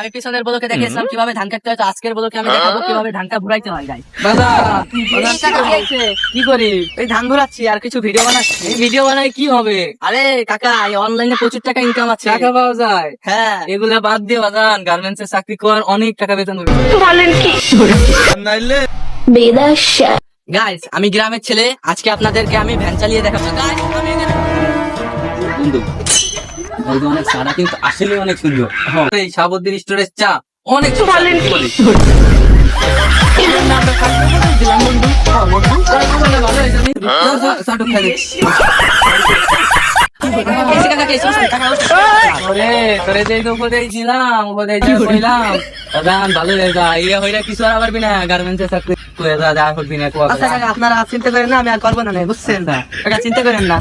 আমি পিছনের বলকে দেখেছিলাম কিভাবে ধান কাটতে হয়, তো আজকের বলকে আমি দেখাবো কিভাবে ধানটা ঘুরাইতে হয়। গাই কি করি? এই ধান ঘুরাচ্ছি আর কিছু ভিডিও বানাচ্ছি। ভিডিও বানাই কি হবে? আরে কাকা, অনলাইনে প্রচুর টাকা ইনকাম আছে, টাকা পাওয়া যায়। হ্যাঁ, এগুলা বাদ দিয়ে বাজান গার্মেন্টস এ চাকরি করার অনেক টাকা বেতন হবে। গাইস, আমি গ্রামের ছেলে, আজকে আপনাদেরকে আমি ভ্যান চালিয়ে দেখাবো। অনেক সাদা কিন্তু আসলে অনেক সুন্দর। এই সাবুদ্দিন স্টোরের চা অনেক আপনারা চিন্তা করেন না, আমি আর করবো না, বুঝছেন? চিন্তা করেন না।